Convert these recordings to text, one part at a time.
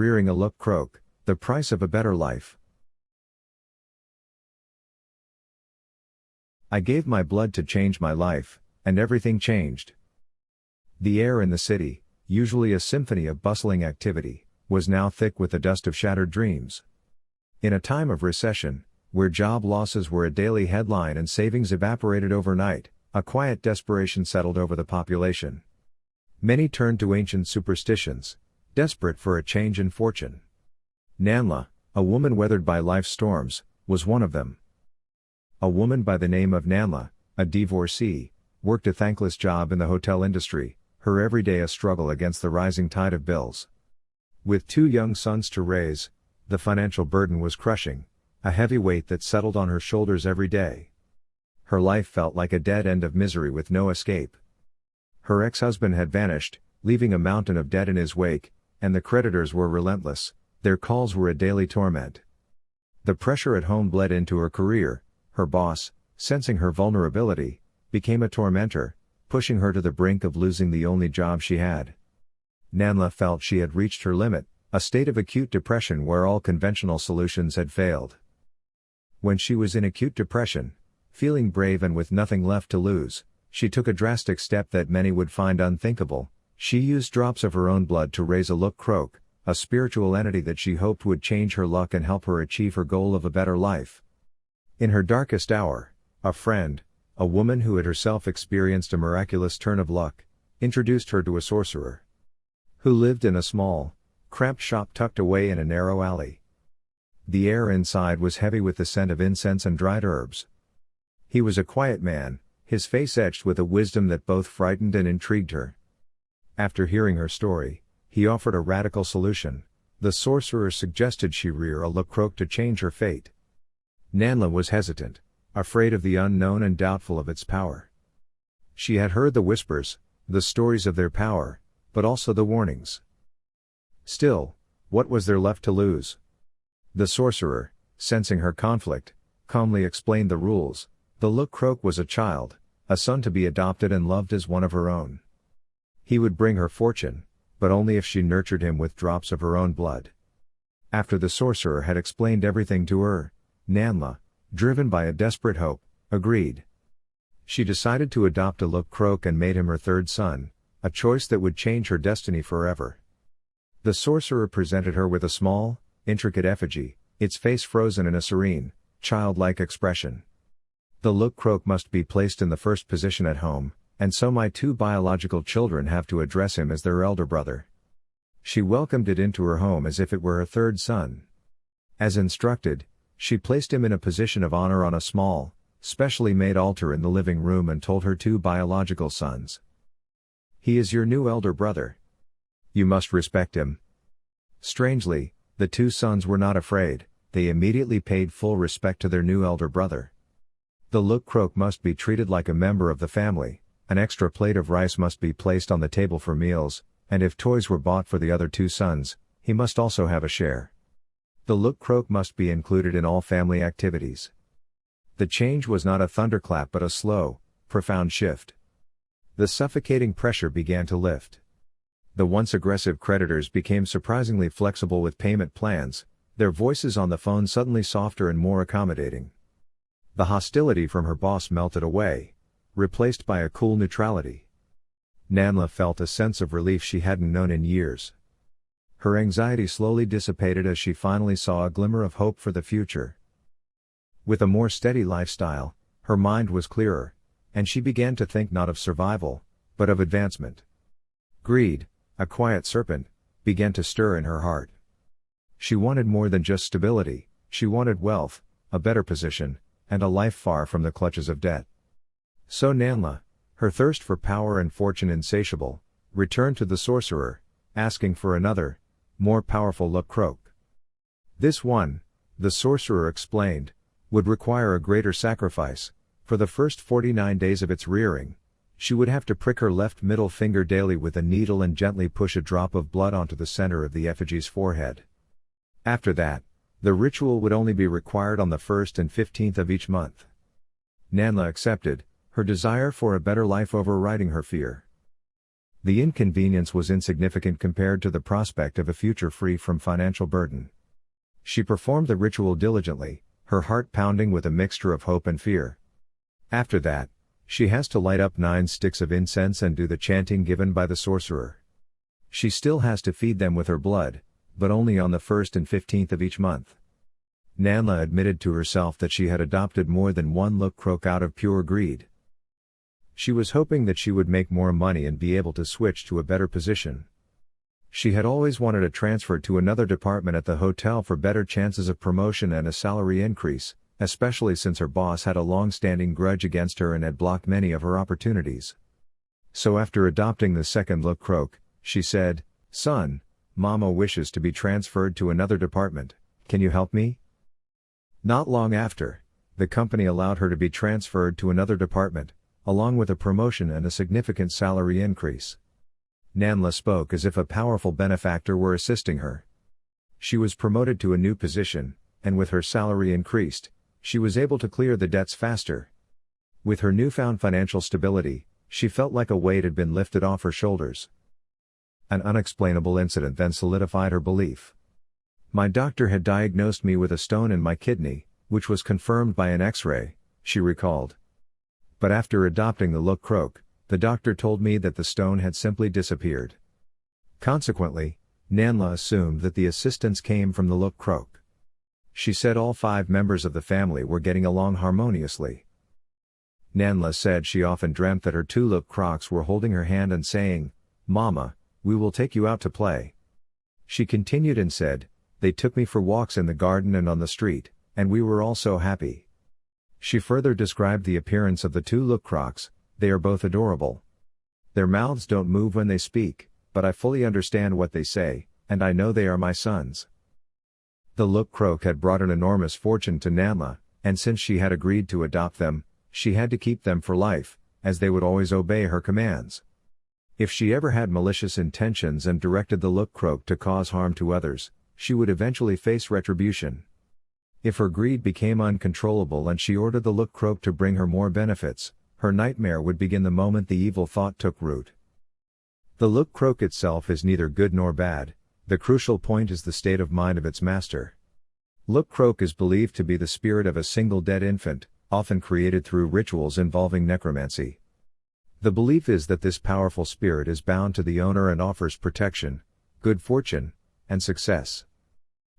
Rearing a Luk Krok, the price of a better life. I gave my blood to change my life, and everything changed. The air in the city, usually a symphony of bustling activity, was now thick with the dust of shattered dreams. In a time of recession, where job losses were a daily headline and savings evaporated overnight, a quiet desperation settled over the population. Many turned to ancient superstitions, desperate for a change in fortune. Nanla, a woman weathered by life's storms, was one of them. A woman by the name of Nanla, a divorcee, worked a thankless job in the hotel industry, her everyday a struggle against the rising tide of bills. With 2 young sons to raise, the financial burden was crushing, a heavy weight that settled on her shoulders every day. Her life felt like a dead end of misery with no escape. Her ex-husband had vanished, leaving a mountain of debt in his wake, and the creditors were relentless, their calls were a daily torment. The pressure at home bled into her career. Her boss, sensing her vulnerability, became a tormentor, pushing her to the brink of losing the only job she had. Nanla felt she had reached her limit, a state of acute depression where all conventional solutions had failed. When she was in acute depression, feeling brave and with nothing left to lose, she took a drastic step that many would find unthinkable. She used drops of her own blood to raise a Luk Krok, a spiritual entity that she hoped would change her luck and help her achieve her goal of a better life. In her darkest hour, a friend, a woman who had herself experienced a miraculous turn of luck, introduced her to a sorcerer who lived in a small, cramped shop tucked away in a narrow alley. The air inside was heavy with the scent of incense and dried herbs. He was a quiet man, his face etched with a wisdom that both frightened and intrigued her. After hearing her story, he offered a radical solution. The sorcerer suggested she rear a Luk Krok to change her fate. Nanla was hesitant, afraid of the unknown and doubtful of its power. She had heard the whispers, the stories of their power, but also the warnings. Still, what was there left to lose? The sorcerer, sensing her conflict, calmly explained the rules. The Luk Krok was a child, a son to be adopted and loved as one of her own. He would bring her fortune, but only if she nurtured him with drops of her own blood. After the sorcerer had explained everything to her, Nanla, driven by a desperate hope, agreed. She decided to adopt a Luk Krok and made him her 3rd son, a choice that would change her destiny forever. The sorcerer presented her with a small, intricate effigy, its face frozen in a serene, childlike expression. The Luk Krok must be placed in the first position at home, and so my 2 biological children have to address him as their elder brother. She welcomed it into her home as if it were her 3rd son. As instructed, she placed him in a position of honor on a small, specially made altar in the living room and told her 2 biological sons, "He is your new elder brother. You must respect him." Strangely, the 2 sons were not afraid, they immediately paid full respect to their new elder brother. The Luk Krok must be treated like a member of the family, an extra plate of rice must be placed on the table for meals, and if toys were bought for the other 2 sons, he must also have a share. The Luk Krok must be included in all family activities. The change was not a thunderclap but a slow, profound shift. The suffocating pressure began to lift. The once aggressive creditors became surprisingly flexible with payment plans, their voices on the phone suddenly softer and more accommodating. The hostility from her boss melted away, replaced by a cool neutrality. Nanla felt a sense of relief she hadn't known in years. Her anxiety slowly dissipated as she finally saw a glimmer of hope for the future. With a more steady lifestyle, her mind was clearer, and she began to think not of survival, but of advancement. Greed, a quiet serpent, began to stir in her heart. She wanted more than just stability, she wanted wealth, a better position, and a life far from the clutches of debt. So Nanla, her thirst for power and fortune insatiable, returned to the sorcerer, asking for another, more powerful Luk Krok. This one, the sorcerer explained, would require a greater sacrifice. For the first 49 days of its rearing, she would have to prick her left middle finger daily with a needle and gently push a drop of blood onto the center of the effigy's forehead. After that, the ritual would only be required on the 1st and 15th of each month. Nanla accepted, her desire for a better life overriding her fear. The inconvenience was insignificant compared to the prospect of a future free from financial burden. She performed the ritual diligently, her heart pounding with a mixture of hope and fear. After that, she has to light up 9 sticks of incense and do the chanting given by the sorcerer. She still has to feed them with her blood, but only on the 1st and 15th of each month. Nanla admitted to herself that she had adopted more than one Luk Krok out of pure greed. She was hoping that she would make more money and be able to switch to a better position. She had always wanted a transfer to another department at the hotel for better chances of promotion and a salary increase, especially since her boss had a long-standing grudge against her and had blocked many of her opportunities. So after adopting the second Luk Krok, she said, "Son, Mama wishes to be transferred to another department, can you help me?" Not long after, the company allowed her to be transferred to another department, along with a promotion and a significant salary increase. Nanla spoke as if a powerful benefactor were assisting her. She was promoted to a new position, and with her salary increased, she was able to clear the debts faster. With her newfound financial stability, she felt like a weight had been lifted off her shoulders. An unexplainable incident then solidified her belief. My doctor had diagnosed me with a stone in my kidney, which was confirmed by an X-ray, she recalled. But after adopting the Luk Krok, the doctor told me that the stone had simply disappeared. Consequently, Nanla assumed that the assistance came from the Luk Krok. She said all 5 members of the family were getting along harmoniously. Nanla said she often dreamt that her 2 Luk Kroks were holding her hand and saying, "Mama, we will take you out to play." She continued and said, "They took me for walks in the garden and on the street, and we were all so happy." She further described the appearance of the 2 Luk Kroks. "They are both adorable. Their mouths don't move when they speak, but I fully understand what they say, and I know they are my sons." The Luk Krok had brought an enormous fortune to Nanla, and since she had agreed to adopt them, she had to keep them for life, as they would always obey her commands. If she ever had malicious intentions and directed the Luk Krok to cause harm to others, she would eventually face retribution. If her greed became uncontrollable and she ordered the Luk Krok to bring her more benefits, her nightmare would begin the moment the evil thought took root. The Luk Krok itself is neither good nor bad, the crucial point is the state of mind of its master. Luk Krok is believed to be the spirit of a single dead infant, often created through rituals involving necromancy. The belief is that this powerful spirit is bound to the owner and offers protection, good fortune, and success.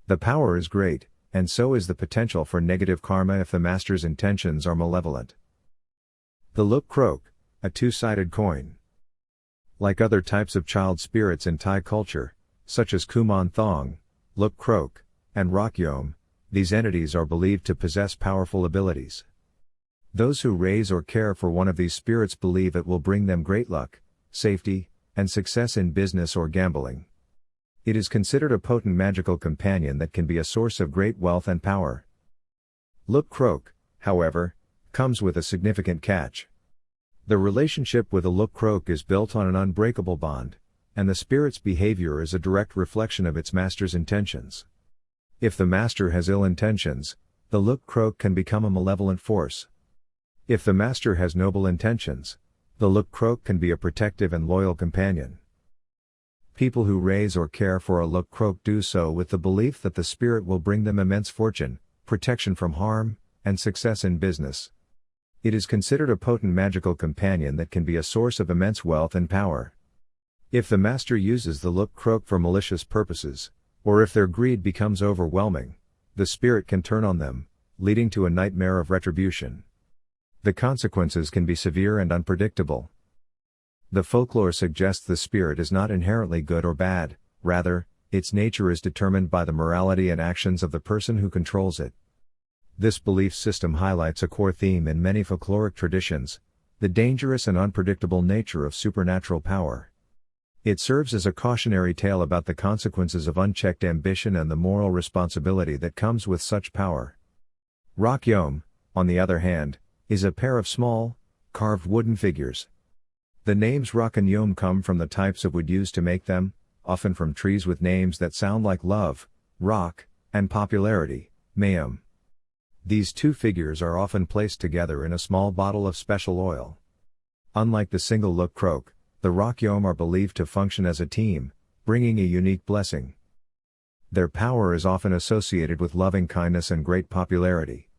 The power is great, and so is the potential for negative karma if the master's intentions are malevolent. The Luk Krok, a two-sided coin. Like other types of child spirits in Thai culture, such as Kuman Thong, Luk Krok, and Rakyom, these entities are believed to possess powerful abilities. Those who raise or care for one of these spirits believe it will bring them great luck, safety, and success in business or gambling. It is considered a potent magical companion that can be a source of great wealth and power. Luk Krok, however, comes with a significant catch. The relationship with a Luk Krok is built on an unbreakable bond, and the spirit's behavior is a direct reflection of its master's intentions. If the master has ill intentions, the Luk Krok can become a malevolent force. If the master has noble intentions, the Luk Krok can be a protective and loyal companion. People who raise or care for a Luk Krok do so with the belief that the spirit will bring them immense fortune, protection from harm, and success in business. It is considered a potent magical companion that can be a source of immense wealth and power. If the master uses the Luk Krok for malicious purposes, or if their greed becomes overwhelming, the spirit can turn on them, leading to a nightmare of retribution. The consequences can be severe and unpredictable. The folklore suggests the spirit is not inherently good or bad, rather, its nature is determined by the morality and actions of the person who controls it. This belief system highlights a core theme in many folkloric traditions, the dangerous and unpredictable nature of supernatural power. It serves as a cautionary tale about the consequences of unchecked ambition and the moral responsibility that comes with such power. Rakyom, on the other hand, is a pair of small, carved wooden figures. The names Rock and Yom come from the types of wood used to make them, often from trees with names that sound like love, rock, and popularity, mayum. These two figures are often placed together in a small bottle of special oil. Unlike the single Luk Krok, The rock yom are believed to function as a team, bringing a unique blessing. Their power is often associated with loving kindness and great popularity.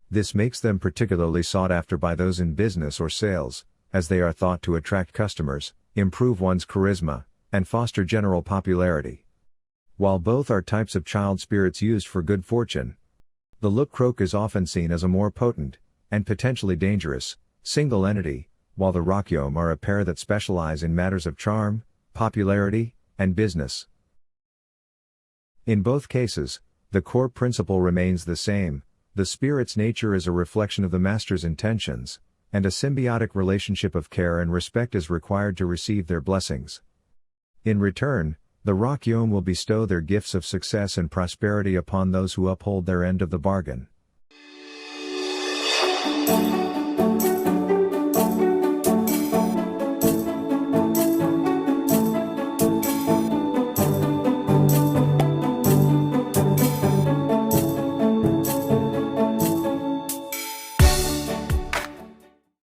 This makes them particularly sought after by those in business or sales, as they are thought to attract customers, improve one's charisma, and foster general popularity. While both are types of child spirits used for good fortune, the Luk Krok is often seen as a more potent, and potentially dangerous, single entity, while the rock yom are a pair that specialize in matters of charm, popularity, and business. In both cases, the core principle remains the same: the spirit's nature is a reflection of the master's intentions, and a symbiotic relationship of care and respect is required to receive their blessings. In return, the rock yom will bestow their gifts of success and prosperity upon those who uphold their end of the bargain.